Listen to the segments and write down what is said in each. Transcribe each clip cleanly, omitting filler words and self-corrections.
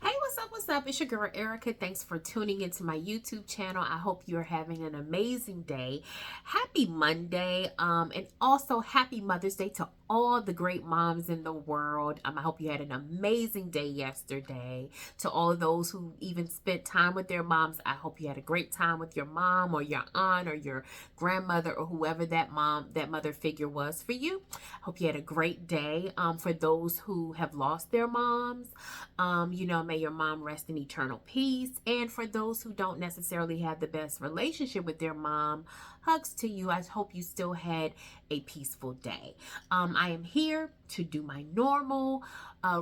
Hey, what's up? What's up? It's your girl Erica. Thanks for tuning into my YouTube channel. I hope you're having an amazing day. Happy Monday. And also happy Mother's Day to all the great moms in the world. I hope you had an amazing day yesterday. To all those who even spent time with their moms, I hope you had a great time with your mom or your aunt or your grandmother or whoever that mother figure was for you. Hope you had a great day. For those who have lost their moms, may your mom rest in eternal peace. And for those who don't necessarily have the best relationship with their mom, hugs to you. I hope you still had a peaceful day. I am here to do my normal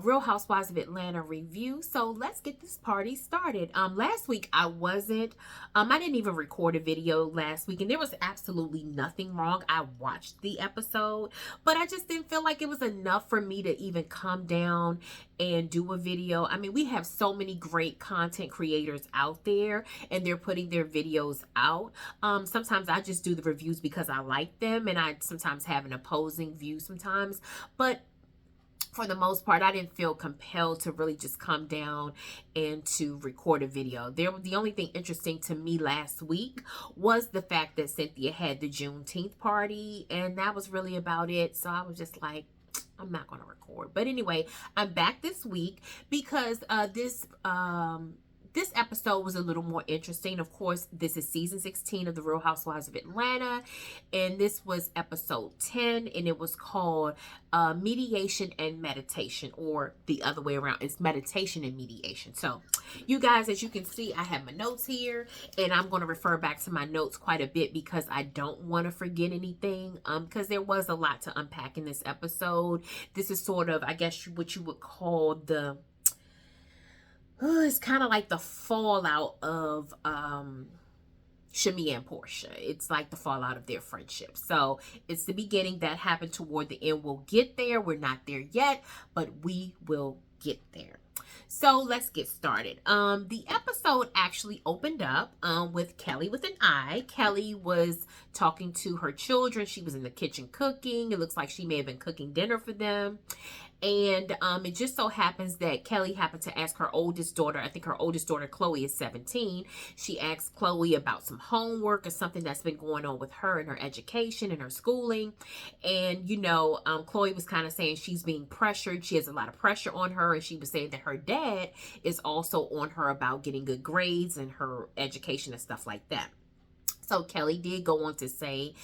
Real Housewives of Atlanta review. So let's get this party started. Last week I didn't even record a video last week, and there was absolutely nothing wrong. I watched the episode, but I just didn't feel like it was enough for me to even come down and do a video. I mean, we have so many great content creators out there, and they're putting their videos out. Sometimes I just do the reviews because I like them, and I sometimes have an opposing view sometimes, but for the most part, I didn't feel compelled to really just come down and to record a video. The only thing interesting to me last week was the fact that Cynthia had the Juneteenth party, and that was really about it. So I was just like, I'm not going to record. But anyway, I'm back this week because this episode was a little more interesting. Of course, this is season 16 of The Real Housewives of Atlanta, and this was episode 10, and it was called Mediation and Meditation, or the other way around. It's Meditation and Mediation. So, you guys, as you can see, I have my notes here, and I'm going to refer back to my notes quite a bit because I don't want to forget anything, because there was a lot to unpack in this episode. This is sort of, I guess, what you would call it's kind of like the fallout of Shamea and Porsha. It's like the fallout of their friendship. So it's the beginning that happened toward the end. We'll get there. We're not there yet, but we will get there. So let's get started. The episode actually opened up with Kelly with an I. Kelly was talking to her children. She was in the kitchen cooking. It looks like she may have been cooking dinner for them. And it just so happens that Kelly happened to ask her oldest daughter, I think her oldest daughter, Chloe, is 17. She asked Chloe about some homework or something that's been going on with her in her education and her schooling. And, Chloe was kind of saying she's being pressured. She has a lot of pressure on her. And she was saying that her dad is also on her about getting good grades and her education and stuff like that. So Kelly did go on to say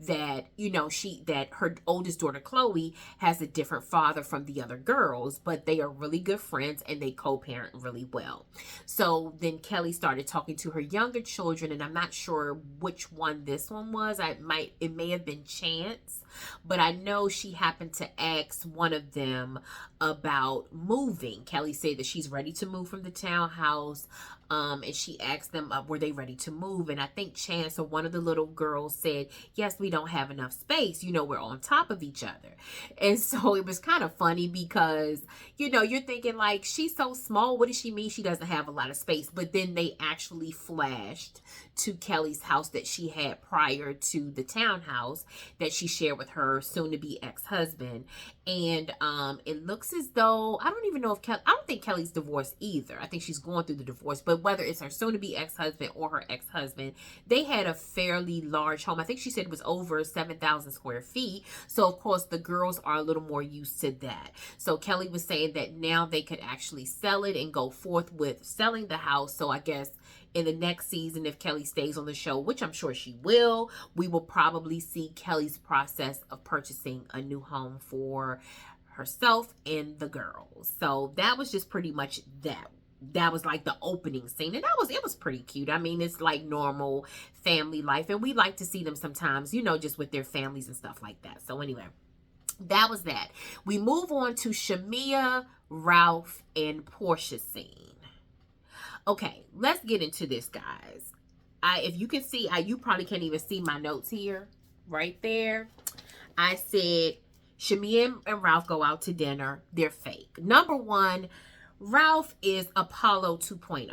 that, that her oldest daughter, Chloe, has a different father from the other girls, but they are really good friends and they co-parent really well. So then Kelly started talking to her younger children, and I'm not sure which one this one was. It may have been Chance, but I know she happened to ask one of them about moving. Kelly said that she's ready to move from the townhouse. And she asked them, were they ready to move? And I think Chance, or one of the little girls, said, yes, we don't have enough space. We're on top of each other. And so it was kind of funny because, you're thinking like, she's so small. What does she mean she doesn't have a lot of space? But then they actually flashed to Kelly's house that she had prior to the townhouse that she shared with her soon-to-be ex-husband. And it looks as though, I don't think Kelly's divorced either. I think she's going through the divorce, but whether it's her soon-to-be ex-husband or her ex-husband, they had a fairly large home. I think she said it was over 7,000 square feet. So, of course, the girls are a little more used to that. So, Kelly was saying that now they could actually sell it and go forth with selling the house. So, I guess in the next season, if Kelly stays on the show, which I'm sure she will, we will probably see Kelly's process of purchasing a new home for herself and the girls. So, that was just pretty much that. That was like the opening scene, and it was pretty cute. I mean, it's like normal family life, and we like to see them sometimes, just with their families and stuff like that. So anyway, that was that. We move on to Shamea, Ralph, and Porsha scene. Okay, let's get into this, guys. If you can see, you probably can't even see my notes here, right there. I said Shamea and Ralph go out to dinner. They're fake. Number one, Ralph is Apollo 2.0,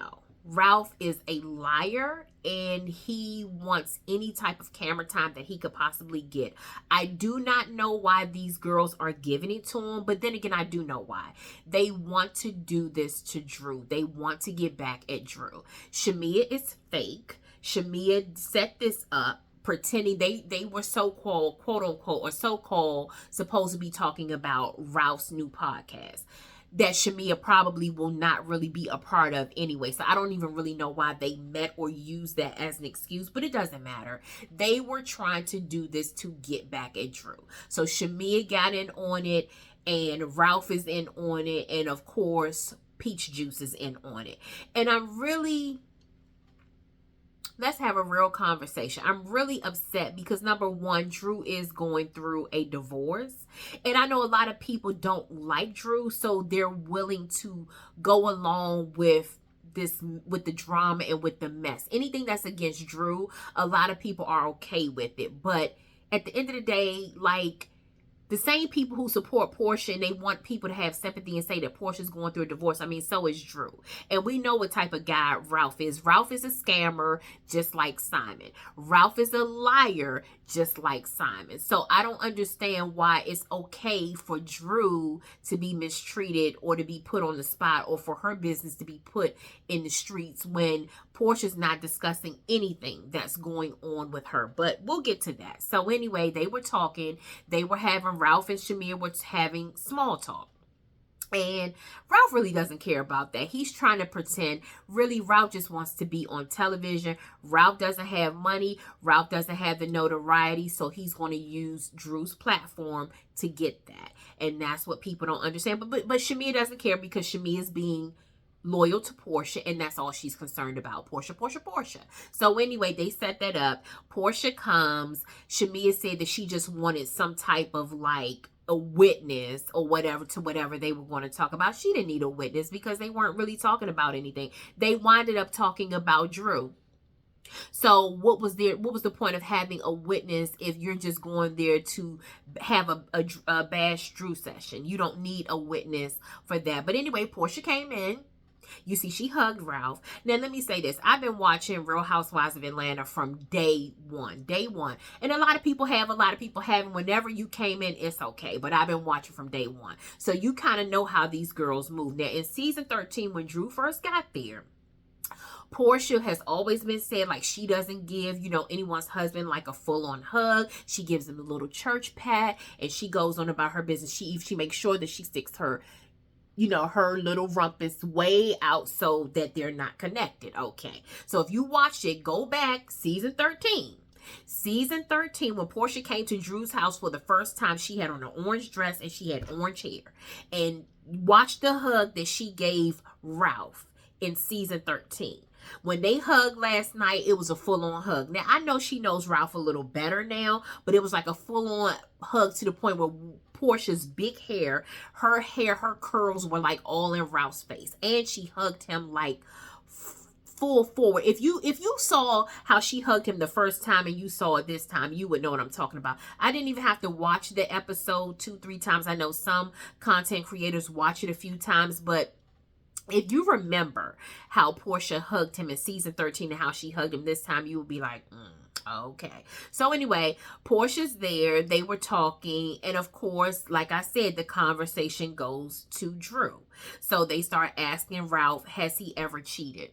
Ralph is a liar and he wants any type of camera time that he could possibly get. I do not know why these girls are giving it to him, but then again, I do know why. They want to do this to Drew. They want to get back at Drew. Shamea is fake. Shamea set this up pretending they were so-called, quote unquote, or so-called supposed to be talking about Ralph's new podcast that Shamea probably will not really be a part of anyway. So I don't even really know why they met or used that as an excuse, but it doesn't matter. They were trying to do this to get back at Drew. So Shamea got in on it, and Ralph is in on it, and of course, Peach Juice is in on it. And let's have a real conversation. I'm really upset because, number one, Drew is going through a divorce. And I know a lot of people don't like Drew, so they're willing to go along with this, with the drama and with the mess. Anything that's against Drew, a lot of people are okay with it. But at the end of the day, like, the same people who support Porsha and they want people to have sympathy and say that Porsha's going through a divorce, I mean, so is Drew. And we know what type of guy Ralph is. Ralph is a scammer, just like Simon. Ralph is a liar, just like Simon. So I don't understand why it's okay for Drew to be mistreated or to be put on the spot, or for her business to be put in the streets when Porsha's not discussing anything that's going on with her. But we'll get to that. So anyway, they were talking. They were having, Ralph and Shamea were having small talk. And Ralph really doesn't care about that. He's trying to pretend. Really, Ralph just wants to be on television. Ralph doesn't have money. Ralph doesn't have the notoriety. So he's going to use Drew's platform to get that. And that's what people don't understand. But Shamea doesn't care because Shamea is being loyal to Porsha, and that's all she's concerned about. Porsha. So anyway, they set that up. Porsha comes. Shamea said that she just wanted some type of like a witness or whatever to whatever they were going to talk about. She didn't need a witness because they weren't really talking about anything. They winded up talking about Drew. So what was the point of having a witness if you're just going there to have a bash Drew session? You don't need a witness for that. But anyway, Porsha came in. You see, she hugged Ralph. Now, let me say this. I've been watching Real Housewives of Atlanta from day one. And a lot of people haven't. Whenever you came in, it's okay. But I've been watching from day one. So you kind of know how these girls move. Now, in season 13, when Drew first got there, Porsha has always been said like she doesn't give, anyone's husband like a full-on hug. She gives him a little church pat, and she goes on about her business. She makes sure that she sticks her little rumpus way out so that they're not connected. Okay. So if you watched it, go back, season 13. Season 13, when Porsha came to Drew's house for the first time, she had on an orange dress and she had orange hair. And watch the hug that she gave Ralph in season 13. When they hugged last night, it was a full-on hug. Now, I know she knows Ralph a little better now, but it was like a full-on hug to the point where Porsha's big hair, her curls were like all in Ralph's face. And she hugged him like full forward. If you saw how she hugged him the first time and you saw it this time, you would know what I'm talking about. I didn't even have to watch the episode 2-3 times. I know some content creators watch it a few times, but if you remember how Porsha hugged him in season 13 and how she hugged him this time, you would be like, okay. So anyway, Porsha's there. They were talking. And of course, like I said, the conversation goes to Drew. So they start asking Ralph, has he ever cheated?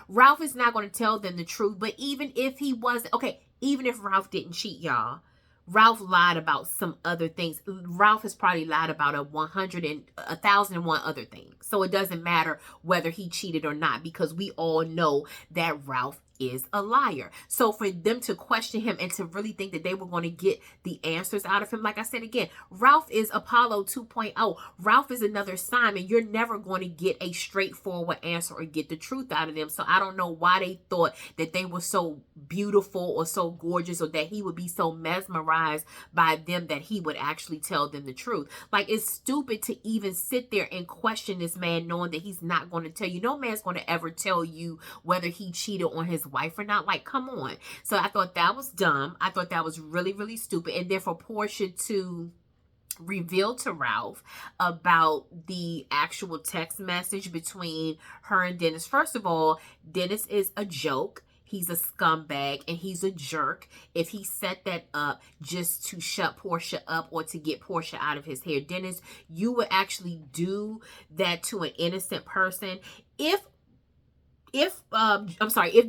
Ralph is not going to tell them the truth. But even if he wasn't, okay, even if Ralph didn't cheat, y'all, Ralph lied about some other things. Ralph has probably lied about 1,001 other things. So it doesn't matter whether he cheated or not, because we all know that Ralph is a liar. So for them to question him and to really think that they were going to get the answers out of him, like I said again, Ralph is Apollo 2.0. Ralph is another Simon. You're never going to get a straightforward answer or get the truth out of them. So I don't know why they thought that they were so beautiful or so gorgeous, or that he would be so mesmerized by them that he would actually tell them the truth. Like, it's stupid to even sit there and question this man knowing that he's not going to tell you. No man's going to ever tell you whether he cheated on his wife or not. Like, come on. So I thought that was dumb. I thought that was really, really stupid. And then for Porsha to revealed to Ralph about the actual text message between her and Dennis. First of all, Dennis is a joke. He's a scumbag and he's a jerk if he set that up just to shut Porsha up or to get Porsha out of his hair. Dennis, you would actually do that to an innocent person. If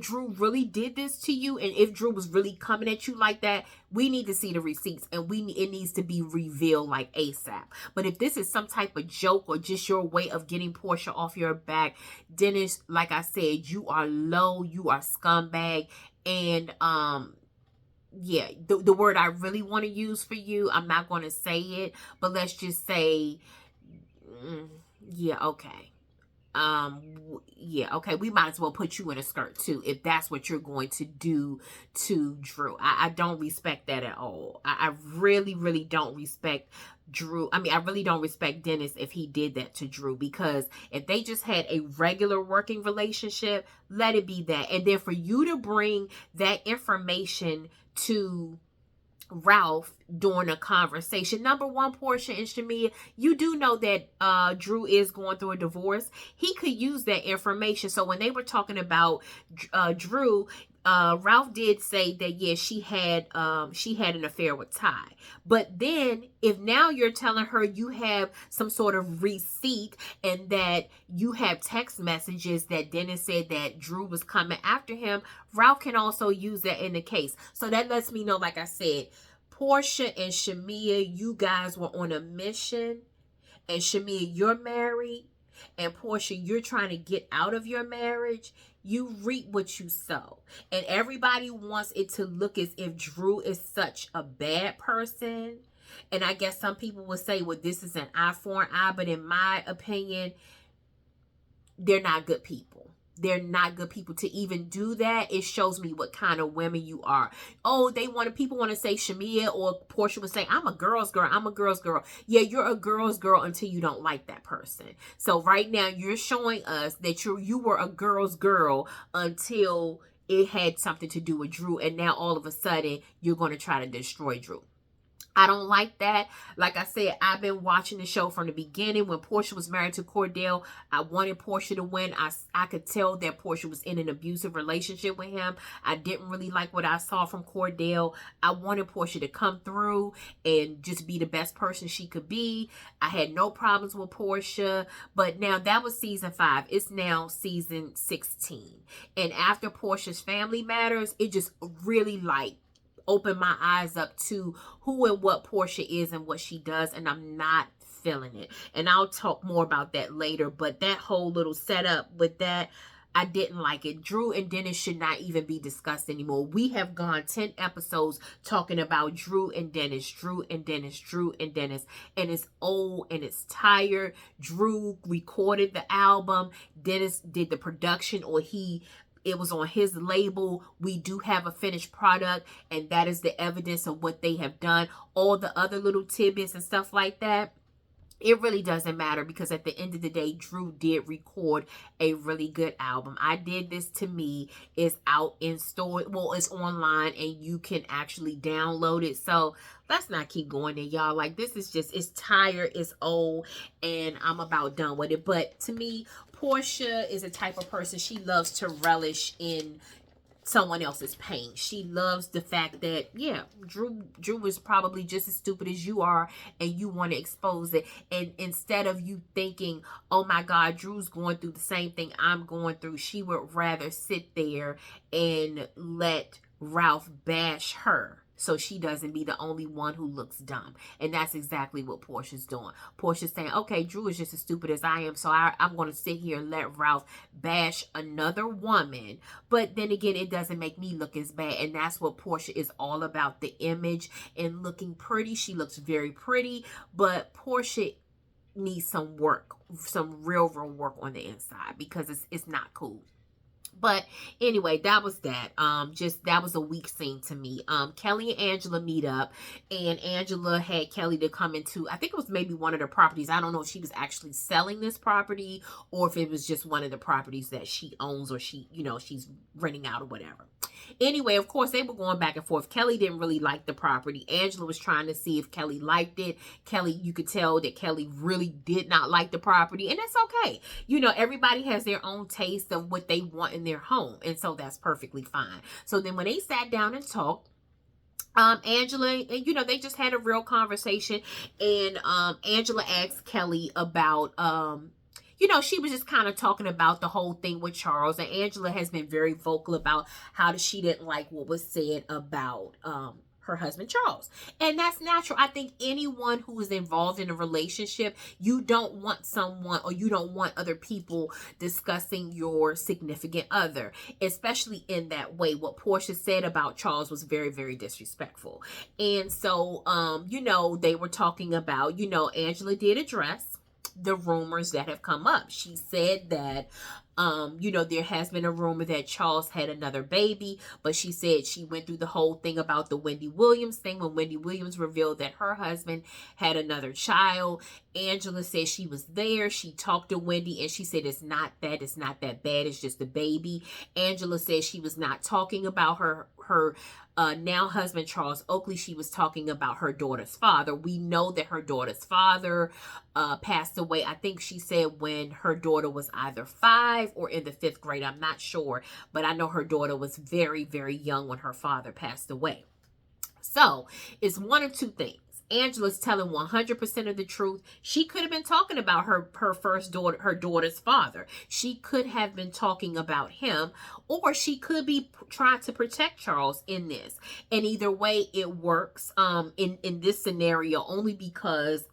Drew really did this to you, and if Drew was really coming at you like that, we need to see the receipts, and it needs to be revealed like ASAP. But if this is some type of joke or just your way of getting Porsha off your back, Dennis, like I said, you are low, you are scumbag, and yeah, the word I really want to use for you, I'm not going to say it, but let's just say, yeah, okay. Yeah, okay, we might as well put you in a skirt too if that's what you're going to do to Drew. I don't respect that at all. I really don't respect Drew. I mean, I really don't respect Dennis if he did that to Drew, because if they just had a regular working relationship, let it be that. And then for you to bring that information to Ralph during a conversation. Number one, Porsha and Shamea, you do know that Drew is going through a divorce. He could use that information. So when they were talking about Drew, Ralph did say that, yeah, she had an affair with Ty. But then if now you're telling her you have some sort of receipt and that you have text messages that Dennis said that Drew was coming after him, Ralph can also use that in the case. So that lets me know, like I said, Porsha and Shamea, you guys were on a mission. And Shamea, you're married. And Porsha, you're trying to get out of your marriage. You reap what you sow. And everybody wants it to look as if Drew is such a bad person. And I guess some people would say, well, this is an eye for an eye. But in my opinion, they're not good people. They're not good people to even do that. It shows me what kind of women you are. Oh, people want to say Shamea or Porsha would say, I'm a girl's girl. I'm a girl's girl. Yeah, you're a girl's girl until you don't like that person. So right now you're showing us that you were a girl's girl until it had something to do with Drew. And now all of a sudden you're going to try to destroy Drew. I don't like that. Like I said, I've been watching the show from the beginning. When Porsha was married to Cordell, I wanted Porsha to win. I could tell that Porsha was in an abusive relationship with him. I didn't really like what I saw from Cordell. I wanted Porsha to come through and just be the best person she could be. I had no problems with Porsha. But now that was season 5. It's now season 16. And after Porsha's Family Matters, it just really open my eyes up to who and what Porsha is and what she does, and I'm not feeling it. And I'll talk more about that later, but that whole little setup with that, I didn't like it. Drew and Dennis should not even be discussed anymore. We have gone 10 episodes talking about Drew and Dennis, Drew and Dennis, Drew and Dennis, and it's old and it's tired. Drew recorded the album. Dennis did the production, or it was on his label. We do have a finished product, and that is the evidence of what they have done. All the other little tidbits and stuff like that, it really doesn't matter, because at the end of the day, Drew did record a really good album. I Did This to Me is out in store. Well, it's online and you can actually download it. So let's not keep going there, y'all. Like, this is just, it's tired, it's old, and I'm about done with it. But to me, Porsha is a type of person, she loves to relish in someone else's pain. She loves the fact that, yeah, Drew is probably just as stupid as you are, and you want to expose it. And instead of you thinking, oh my God, Drew's going through the same thing I'm going through, she would rather sit there and let Ralph bash her, so she doesn't be the only one who looks dumb. And that's exactly what Porsha's doing. Porsha's saying, okay, Drew is just as stupid as I am, so I'm going to sit here and let Ralph bash another woman. But then again, it doesn't make me look as bad. And that's what Porsha is all about, the image and looking pretty. She looks very pretty, but Porsha needs some work, some real work on the inside, because it's not cool. But anyway, that was that. That was a weak scene to me. Kelly and Angela meet up, and Angela had Kelly to come into, I think it was maybe one of the properties. I don't know if she was actually selling this property or if it was just one of the properties that she owns, or she's renting out or whatever. Anyway, of course, they were going back and forth. Kelly didn't really like the property. Angela was trying to see if Kelly liked it. Kelly, you could tell that Kelly really did not like the property, and that's okay. You know, everybody has their own taste of what they want in their home, and so that's perfectly fine. So then when they sat down and talked, Angela, and you know, they just had a real conversation, and Angela asked Kelly about you know, she was just kind of talking about the whole thing with Charles, and Angela has been very vocal about how she didn't like what was said about her husband Charles. And that's natural. I think anyone who is involved in a relationship, you don't want someone, or you don't want other people discussing your significant other, especially in that way. What Porsha said about Charles was very, very disrespectful. And so you know, they were talking about, you know, Angela did address the rumors that have come up. She said that you know, there has been a rumor that Charles had another baby, but she said she went through the whole thing about the Wendy Williams thing when Wendy Williams revealed that her husband had another child. Angela said she was there. She talked to Wendy and she said it's not that bad. It's just a baby. Angela said she was not talking about her now husband Charles Oakley. She was talking about her daughter's father. We know that her daughter's father passed away. I think she said when her daughter was either 5 or in the 5th grade. I'm not sure, but I know her daughter was very, very young when her father passed away. So it's one of two things. Angela's telling 100% of the truth. She could have been talking about her first daughter, her daughter's father. She could have been talking about him, or she could be trying to protect Charles in this. And either way, it works in this scenario only because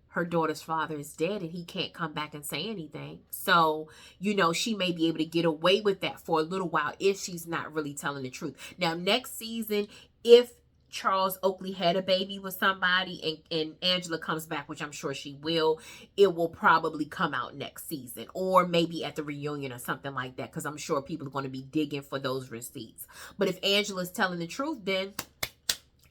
her daughter's father is dead and he can't come back and say anything. So, you know, she may be able to get away with that for a little while if she's not really telling the truth. Now, next season, if Charles Oakley had a baby with somebody and Angela comes back, which I'm sure she will, it will probably come out next season, or maybe at the reunion or something like that, because I'm sure people are going to be digging for those receipts. But if Angela's telling the truth, then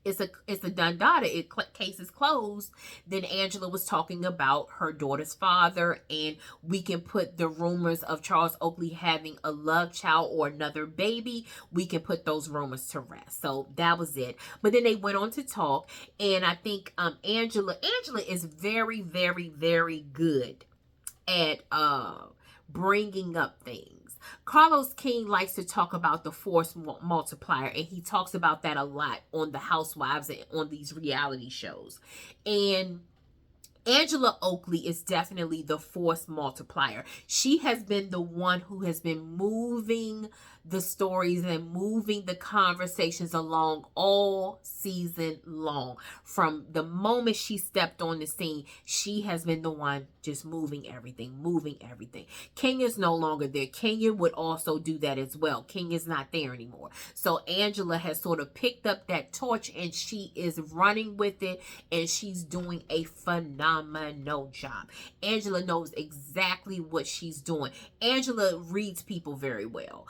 it's a done daughter. Case is closed. Then Angela was talking about her daughter's father, and we can put the rumors of Charles Oakley having a love child or another baby, we can put those rumors to rest. So that was it. But then they went on to talk, and I think Angela is very, very, very good at bringing up things. Carlos King likes to talk about the force multiplier, and he talks about that a lot on the Housewives and on these reality shows. And Angela Oakley is definitely the force multiplier. She has been the one who has been moving the stories and moving the conversations along all season long. From the moment she stepped on the scene, she has been the one just moving everything. Kenya's no longer there. Kenya would also do that as well. Kenya's not there anymore. So Angela has sort of picked up that torch and she is running with it, and she's doing a phenomenal job. Angela knows exactly what she's doing. Angela reads people very well.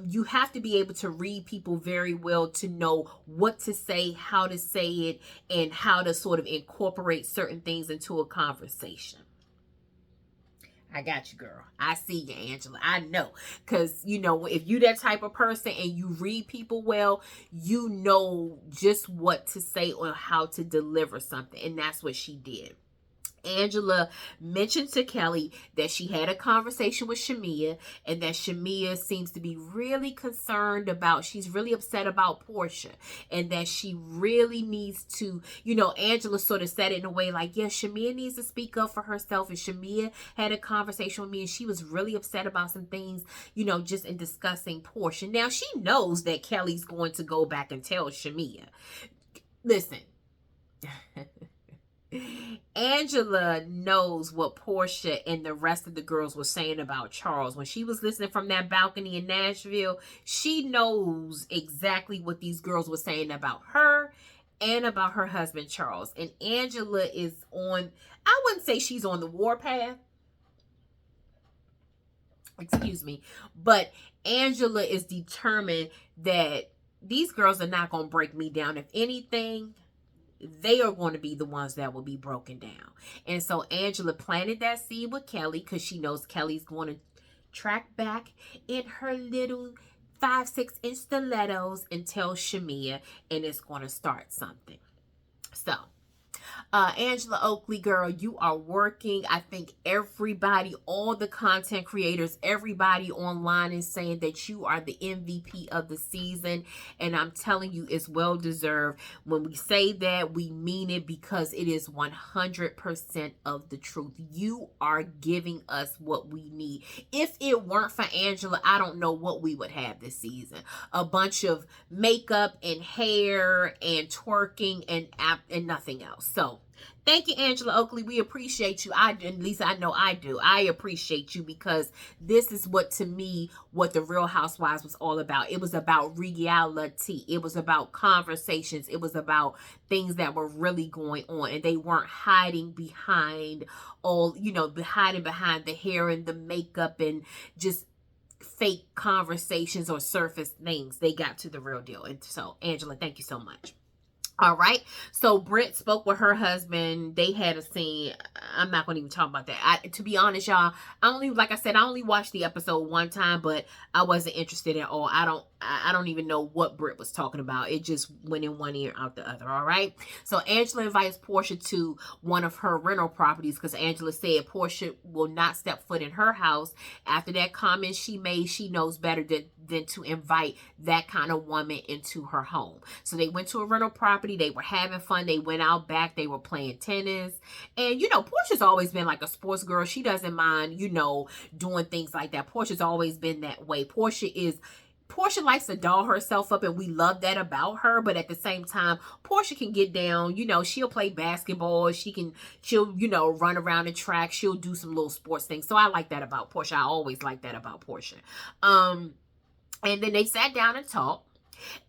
You have to be able to read people very well to know what to say, how to say it, and how to sort of incorporate certain things into a conversation. I got you, girl. I see you, Angela. I know. Because, you know, if you that type of person and you read people well, you know just what to say or how to deliver something. And that's what she did. Angela mentioned to Kelly that she had a conversation with Shamea, and that Shamea seems to be really concerned about, she's really upset about Porsha, and that she really needs to, you know, Angela sort of said it in a way like, yeah, Shamea needs to speak up for herself, and Shamea had a conversation with me and she was really upset about some things, you know, just in discussing Porsha. Now, she knows that Kelly's going to go back and tell Shamea. Listen. Angela knows what Porsha and the rest of the girls were saying about Charles. When she was listening from that balcony in Nashville, she knows exactly what these girls were saying about her and about her husband Charles. And Angela is on, I wouldn't say she's on the warpath, excuse me, but Angela is determined that these girls are not going to break me down. If anything, they are going to be the ones that will be broken down. And so Angela planted that seed with Kelly because she knows Kelly's going to track back in her little 5-6 inch stilettos and tell Shamea, and it's going to start something. So Angela Oakley, girl, you are working. I think everybody, all the content creators, everybody online is saying that you are the MVP of the season. And I'm telling you, it's well deserved. When we say that, we mean it, because it is 100% of the truth. You are giving us what we need. If it weren't for Angela, I don't know what we would have this season. A bunch of makeup and hair and twerking and nothing else. So thank you, Angela Oakley. We appreciate you. At least I know I do. I appreciate you, because this is what, to me, what the Real Housewives was all about. It was about reality. It was about conversations. It was about things that were really going on, and they weren't hiding behind hiding behind the hair and the makeup and just fake conversations or surface things. They got to the real deal. And so, Angela, thank you so much. All right. So Brent spoke with her husband. They had a scene. I'm not going to even talk about that. To be honest, y'all, I only watched the episode one time, but I wasn't interested at all. I don't even know what Brent was talking about. It just went in one ear, out the other. All right. So Angela invites Porsha to one of her rental properties, because Angela said Porsha will not step foot in her house. After that comment she made, she knows better than to invite that kind of woman into her home. So they went to a rental property. They were having fun. They went out back. They were playing tennis. And, Porsha's always been like a sports girl. She doesn't mind, doing things like that. Porsha's always been that way. Porsha likes to doll herself up, and we love that about her. But at the same time, Porsha can get down. She'll play basketball. She'll run around the track. She'll do some little sports things. So I like that about Porsha. I always like that about Porsha. And then they sat down and talked.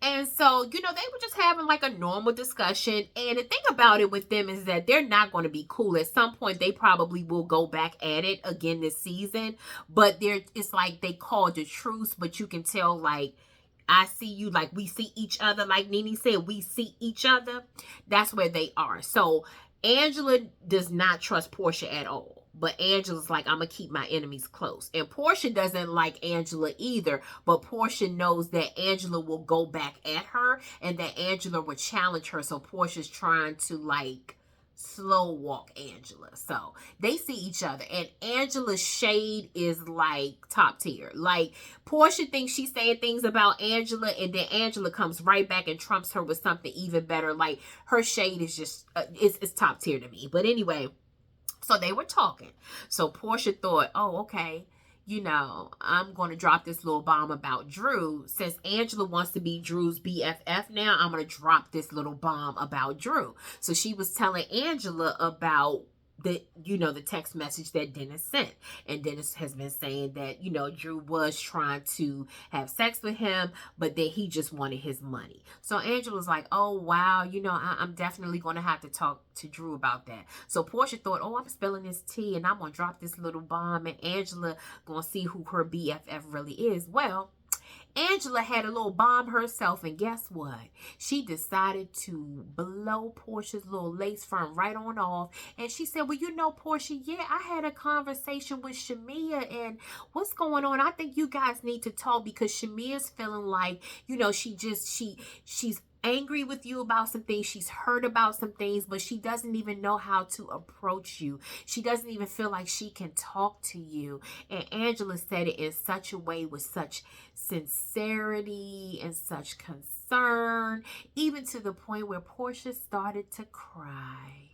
And so, they were just having like a normal discussion. And the thing about it with them is that they're not going to be cool. At some point, they probably will go back at it again this season. But it's like they called a truce, but you can tell, like, I see you, like we see each other. Like Nene said, we see each other. That's where they are. So Angela does not trust Porsha at all. But Angela's like, I'm going to keep my enemies close. And Porsha doesn't like Angela either. But Porsha knows that Angela will go back at her, and that Angela will challenge her. So Porsha's trying to, like, slow walk Angela. So they see each other. And Angela's shade is, like, top tier. Like, Porsha thinks she's saying things about Angela, and then Angela comes right back and trumps her with something even better. Like, her shade is just, it's top tier to me. But anyway, so they were talking. So Porsha thought, oh, okay, I'm going to drop this little bomb about Drew. Since Angela wants to be Drew's BFF now, I'm going to drop this little bomb about Drew. So she was telling Angela about the text message that Dennis sent. And Dennis has been saying that, Drew was trying to have sex with him, but that he just wanted his money. So Angela's like, oh, wow, I'm definitely going to have to talk to Drew about that. So Porsha thought, oh, I'm spilling this tea and I'm going to drop this little bomb, and Angela going to see who her BFF really is. Well, Angela had a little bomb herself, and guess what? She decided to blow Porsha's little lace front right on off. And she said, well, Porsha, yeah, I had a conversation with Shamea, and what's going on? I think you guys need to talk, because Shamea's feeling like, she's angry with you about some things. She's heard about some things, but she doesn't even know how to approach you. She doesn't even feel like she can talk to you. And Angela said it in such a way, with such sincerity and such concern, even to the point where Porsha started to cry.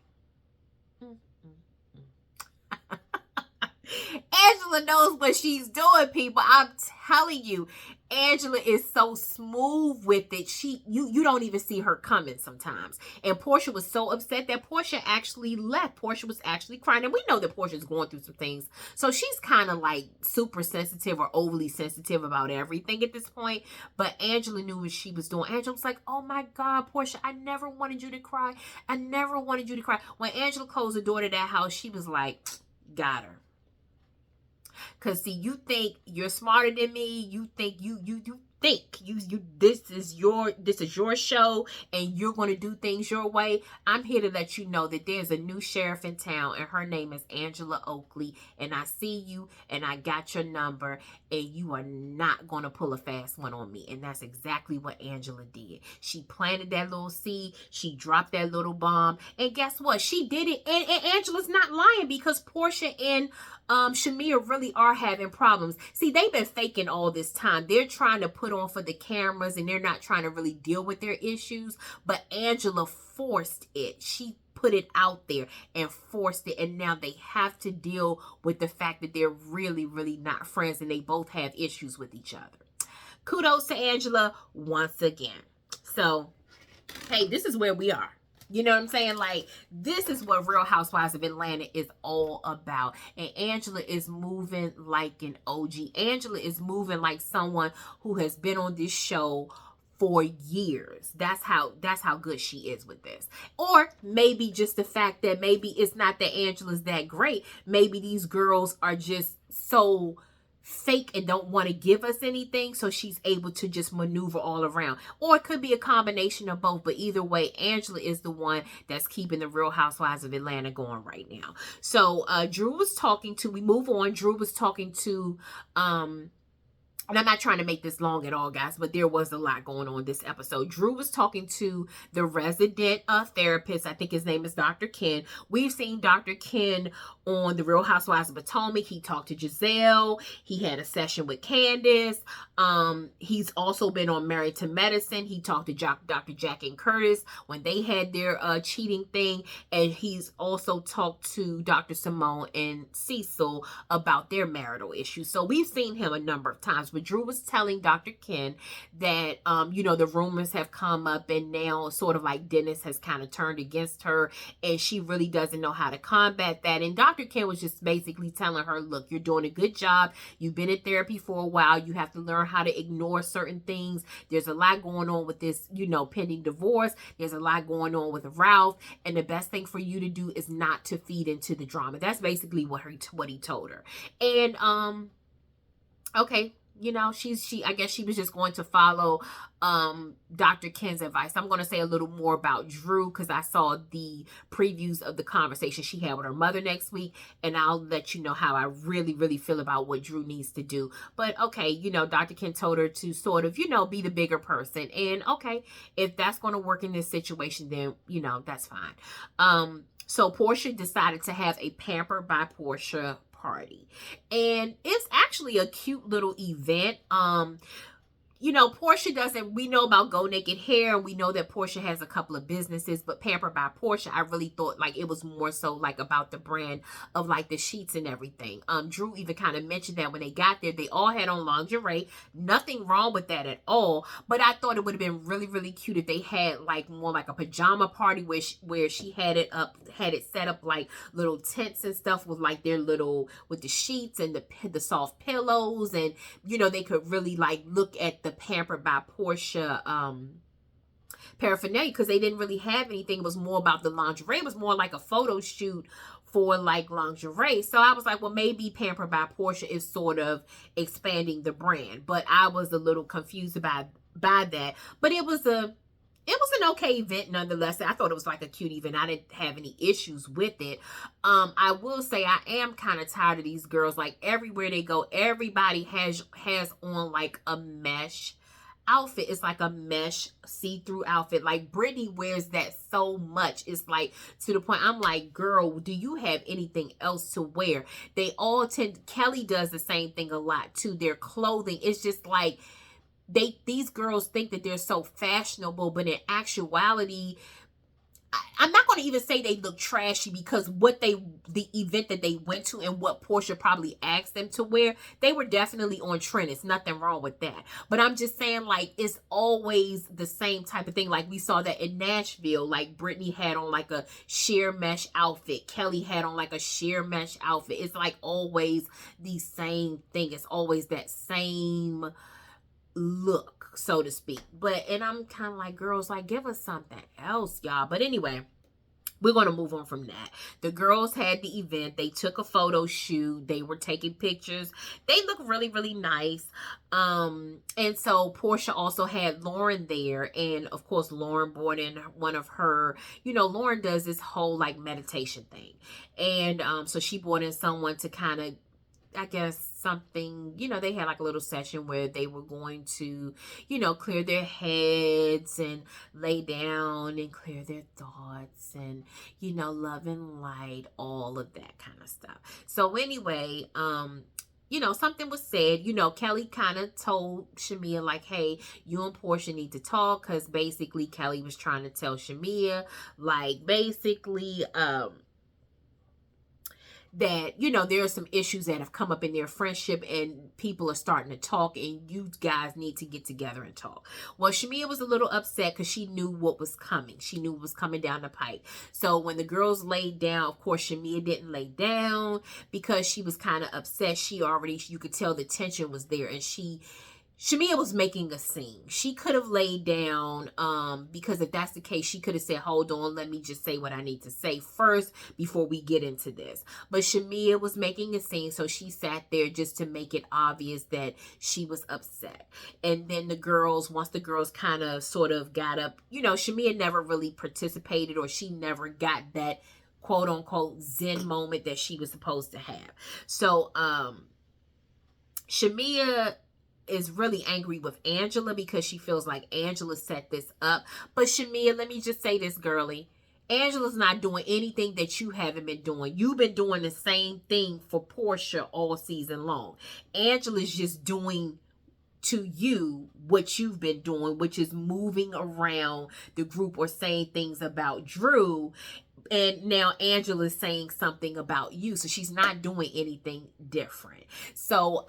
Angela knows what she's doing, people. I'm telling you, Angela is so smooth with it. You don't even see her coming sometimes. And Porsha was so upset that Porsha actually left. Porsha was actually crying. And we know that Porsha's going through some things. So she's kind of like super sensitive or overly sensitive about everything at this point. But Angela knew what she was doing. Angela was like, oh my God, Porsha, I never wanted you to cry. I never wanted you to cry. When Angela closed the door to that house, she was like, got her. Because, see, you think you're smarter than me. You think you think this is your show and you're going to do things your way, I'm here to let you know that there's a new sheriff in town and her name is Angela Oakley, and I see you and I got your number, and you are not going to pull a fast one on me. And that's exactly what Angela did. She planted that little seed, she dropped that little bomb, and guess what? She did it. And Angela's not lying, because Porsha and Shamea really are having problems. See, they've been faking all this time. They're trying to put on for the cameras and they're not trying to really deal with their issues. But Angela forced it. She put it out there and forced it. And now they have to deal with the fact that they're really, really not friends and they both have issues with each other. Kudos to Angela once again. So, hey, this is where we are. You know what I'm saying? Like, this is what Real Housewives of Atlanta is all about. And Angela is moving like an OG. Angela is moving like someone who has been on this show for years. That's how good she is with this. Or maybe just the fact that maybe it's not that Angela's that great. Maybe these girls are just so fake and don't want to give us anything, so she's able to just maneuver all around. Or it could be a combination of both, but either way, Angela is the one that's keeping the Real Housewives of Atlanta going right now. So Drew was talking to, we move on, Drew was talking to and I'm not trying to make this long at all, guys, but there was a lot going on this episode. Drew was talking to the resident therapist. I think his name is Dr. Ken. We've seen Dr. Ken on The Real Housewives of Potomac. He talked to Giselle. He had a session with Candace. He's also been on Married to Medicine. He talked to Dr. Jack and Curtis when they had their cheating thing. And he's also talked to Dr. Simone and Cecil about their marital issues. So we've seen him a number of times. But Drew was telling Dr. Ken that, the rumors have come up and now sort of like Dennis has kind of turned against her and she really doesn't know how to combat that. And Dr. Ken was just basically telling her, look, you're doing a good job. You've been in therapy for a while. You have to learn how to ignore certain things. There's a lot going on with this, pending divorce. There's a lot going on with Ralph. And the best thing for you to do is not to feed into the drama. That's basically what he told her. And, okay. I guess she was just going to follow Dr. Ken's advice. I'm going to say a little more about Drew because I saw the previews of the conversation she had with her mother next week, and I'll let you know how I really, really feel about what Drew needs to do. But okay, Dr. Ken told her to sort of, be the bigger person. And okay, if that's going to work in this situation, then, that's fine. So Porsha decided to have a Pamper by Porsha party, and it's actually a cute little event. Porsha doesn't, we know about Go Naked Hair, and we know that Porsha has a couple of businesses, but Pamper by Porsha, I really thought like it was more so like about the brand of like the sheets and everything. Drew even kind of mentioned that when they got there, they all had on lingerie. Nothing wrong with that at all, but I thought it would have been really, really cute if they had like more like a pajama party where she had it set up like little tents and stuff with like their little, with the sheets and the soft pillows, and they could really like look at the Pamper by Porsha paraphernalia, because they didn't really have anything. It was more about the lingerie. It was more like a photo shoot for like lingerie. So I was like, well, maybe Pamper by Porsha is sort of expanding the brand, but I was a little confused by that. But it was an okay event nonetheless. I thought it was like a cute event. I didn't have any issues with it. I will say I am kind of tired of these girls. Like everywhere they go, everybody has on like a mesh outfit. It's like a mesh see-through outfit. Like Brittany wears that so much. It's like to the point I'm like, girl, do you have anything else to wear? They all Kelly does the same thing a lot too. Their clothing, it's just like, these girls think that they're so fashionable, but in actuality, I'm not going to even say they look trashy, because the event that they went to and what Porsha probably asked them to wear, they were definitely on trend. It's nothing wrong with that. But I'm just saying, like, it's always the same type of thing. Like we saw that in Nashville, like Brittany had on like a sheer mesh outfit. Kelly had on like a sheer mesh outfit. It's like always the same thing. It's always that same look, so to speak. And I'm kind of like, girls, like, give us something else, y'all. But anyway, we're going to move on from that. The girls had the event. They took a photo shoot. They were taking pictures. They look really, really nice. And so Porsha also had Lauren there. And of course, Lauren brought in one of her, Lauren does this whole like meditation thing. And so she brought in someone to kind of, I guess, something, they had like a little session where they were going to, clear their heads and lay down and clear their thoughts and, love and light, all of that kind of stuff. So anyway, something was said, Kelly kind of told Shamea like, hey, you and Porsha need to talk, because basically Kelly was trying to tell Shamea, like, basically, that, there are some issues that have come up in their friendship and people are starting to talk and you guys need to get together and talk. Well, Shamea was a little upset because she knew what was coming. She knew what was coming down the pipe. So when the girls laid down, of course, Shamea didn't lay down because she was kind of upset. You could tell the tension was there, and Shamea was making a scene. She could have laid down, because if that's the case, she could have said, hold on, let me just say what I need to say first before we get into this. But Shamea was making a scene, so she sat there just to make it obvious that she was upset. And then once the girls kind of sort of got up, Shamea never really participated, or she never got that quote unquote Zen moment that she was supposed to have. So, Shamea is really angry with Angela because she feels like Angela set this up. But Shamea, let me just say this, girlie. Angela's not doing anything that you haven't been doing. You've been doing the same thing for Porsha all season long. Angela's just doing to you what you've been doing, which is moving around the group or saying things about Drew. And now Angela's saying something about you. So she's not doing anything different. So,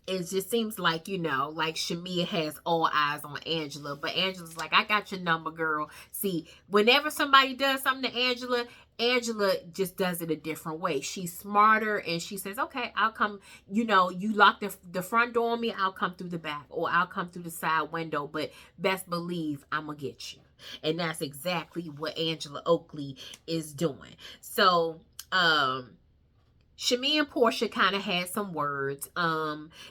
it just seems like, like Shamea has all eyes on Angela. But Angela's like, I got your number, girl. See, whenever somebody does something to Angela, Angela just does it a different way. She's smarter, and she says, okay, I'll come. You lock the front door on me, I'll come through the back, or I'll come through the side window. But best believe I'm going to get you. And that's exactly what Angela Oakley is doing. So, Shamea and Porsha kind of had some words.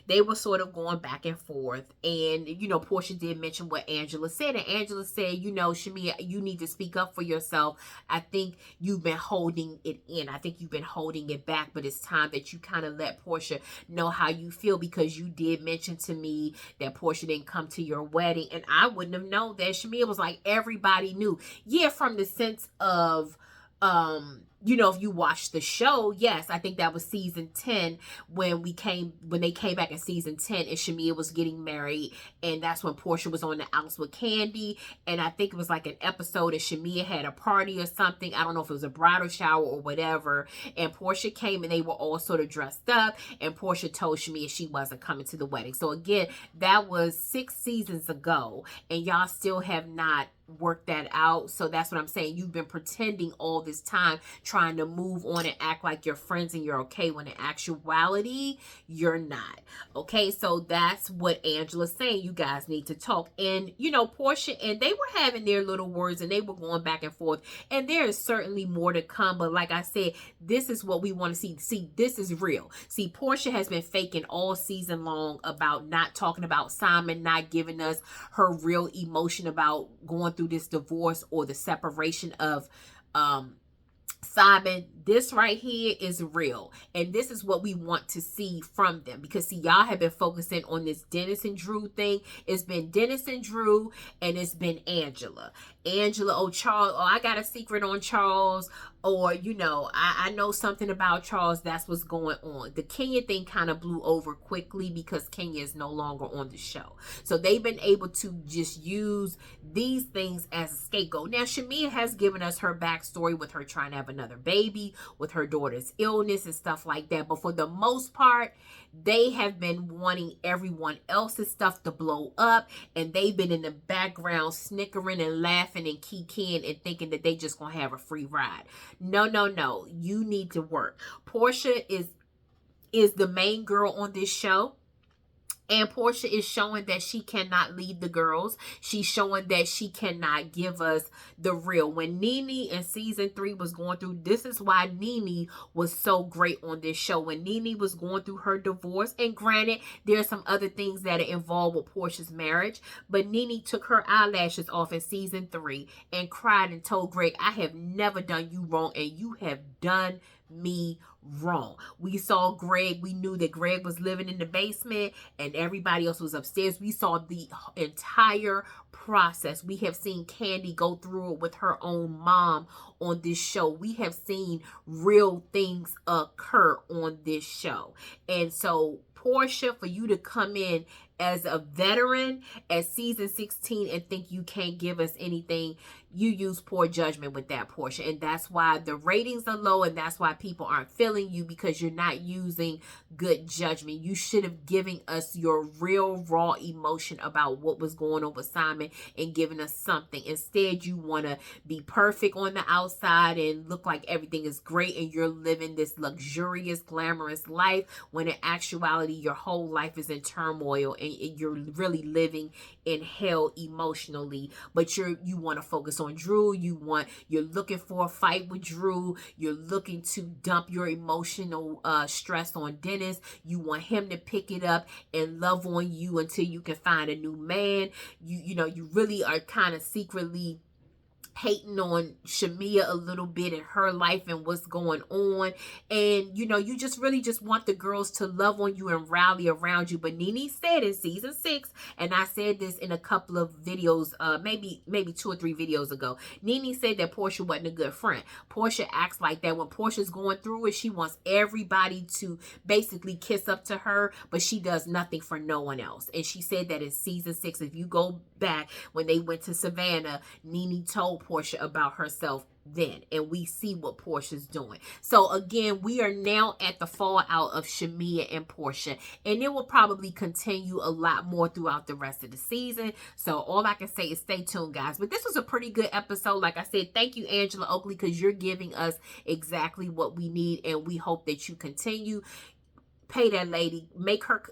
They were sort of going back and forth. And, Porsha did mention what Angela said. And Angela said, Shamea, you need to speak up for yourself. I think you've been holding it in. I think you've been holding it back. But it's time that you kind of let Porsha know how you feel, because you did mention to me that Porsha didn't come to your wedding. And I wouldn't have known that. Shamea was like, everybody knew. Yeah, from the sense of, if you watch the show, yes, I think that was season 10 when they came back in season 10 and Shamea was getting married, and that's when Porsha was on the outs with Candy. And I think it was like an episode that Shamea had a party or something. I don't know if it was a bridal shower or whatever. And Porsha came and they were all sort of dressed up, and Porsha told Shamea she wasn't coming to the wedding. So again, that was 6 seasons ago, and y'all still have not work that out. So that's what I'm saying. You've been pretending all this time, trying to move on and act like you're friends and you're okay, when in actuality you're not. Okay, so that's what Angela's saying. You guys need to talk. And Porsha and they were having their little words and they were going back and forth, and there is certainly more to come. But like I said, this is what we want to see. This is real. See, Porsha has been faking all season long about not talking about Simon, not giving us her real emotion about going through this divorce or the separation of Simon. This right here is real, and this is what we want to see from them, because see, y'all have been focusing on this Dennis and Drew thing. It's been Dennis and Drew, and it's been Angela, oh Charles, oh I got a secret on Charles, or I know something about Charles. That's what's going on. The Kenya thing kind of blew over quickly because Kenya is no longer on the show, so they've been able to just use these things as a scapegoat. Now Shamea has given us her backstory with her trying to have another baby, with her daughter's illness and stuff like that, but for the most part they have been wanting everyone else's stuff to blow up, and they've been in the background snickering and laughing and kikiing and thinking that they just gonna have a free ride. No, you need to work. Porsha is the main girl on this show, And Porsha is showing that she cannot lead the girls. She's showing that she cannot give us the real. When Nene in season 3 was going through, this is why Nene was so great on this show. When Nene was going through her divorce, and granted, there's some other things that are involved with Porsha's marriage, but Nene took her eyelashes off in season 3 and cried and told Greg, I have never done you wrong, and you have done me wrong. We saw Greg. We knew that Greg was living in the basement and everybody else was upstairs. We saw the entire process. We have seen Candy go through it with her own mom on this show. We have seen real things occur on this show. And so Porsha, for you to come in as a veteran at season 16 and think you can't give us anything, you use poor judgment with that, Porsha. And that's why the ratings are low, and that's why people aren't feeling you, because you're not using good judgment. You should have given us your real raw emotion about what was going on with Simon and given us something. Instead, you want to be perfect on the outside and look like everything is great and you're living this luxurious, glamorous life, when in actuality your whole life is in turmoil and you're really living in hell emotionally. But you want to focus on Drew. You're looking for a fight with Drew. You're looking to dump your emotional stress on Dennis. You want him to pick it up and love on you until you can find a new man. You really are kind of secretly hating on Shamea a little bit in her life and what's going on. And, you just really just want the girls to love on you and rally around you. But Nene said in season 6, and I said this in a couple of videos, maybe 2 or 3 videos ago, Nene said that Porsha wasn't a good friend. Porsha acts like that. When Portia's going through it, she wants everybody to basically kiss up to her, but she does nothing for no one else. And she said that in season 6, if you go back, when they went to Savannah, Nene told Porsha about herself then, and we see what Portia's doing. So again, we are now at the fallout of Shamea and Porsha, and it will probably continue a lot more throughout the rest of the season. So all I can say is stay tuned, guys. But this was a pretty good episode. Like I said, thank you, Angela Oakley, because you're giving us exactly what we need, and we hope that you continue. Pay that lady,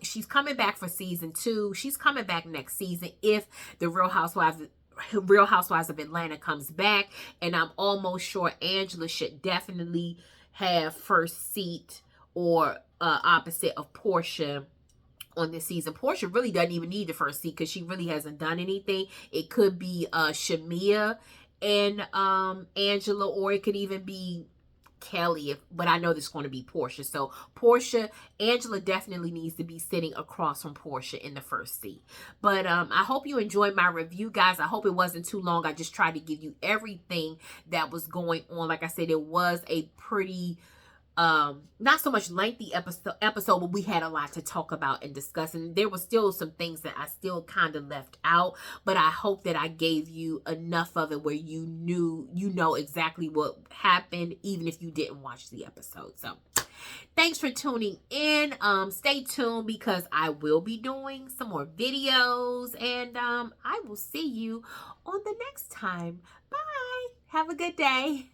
she's coming back for season 2. She's coming back next season if the Real Housewives of Atlanta comes back. And I'm almost sure Angela should definitely have first seat or opposite of Porsha on this season. Porsha really doesn't even need the first seat because she really hasn't done anything. It could be Shamea and Angela, or it could even be Kelly, but I know this is going to be Porsha. So Angela definitely needs to be sitting across from Porsha in the first seat. But I hope you enjoyed my review, guys. I hope it wasn't too long. I just tried to give you everything that was going on. Like I said, it was a pretty not so much lengthy episode, but we had a lot to talk about and discuss, and there was still some things that I still kind of left out, but I hope that I gave you enough of it where you know exactly what happened, even if you didn't watch the episode. So thanks for tuning in. Stay tuned, because I will be doing some more videos, and I will see you on the next time. Bye. Have a good day.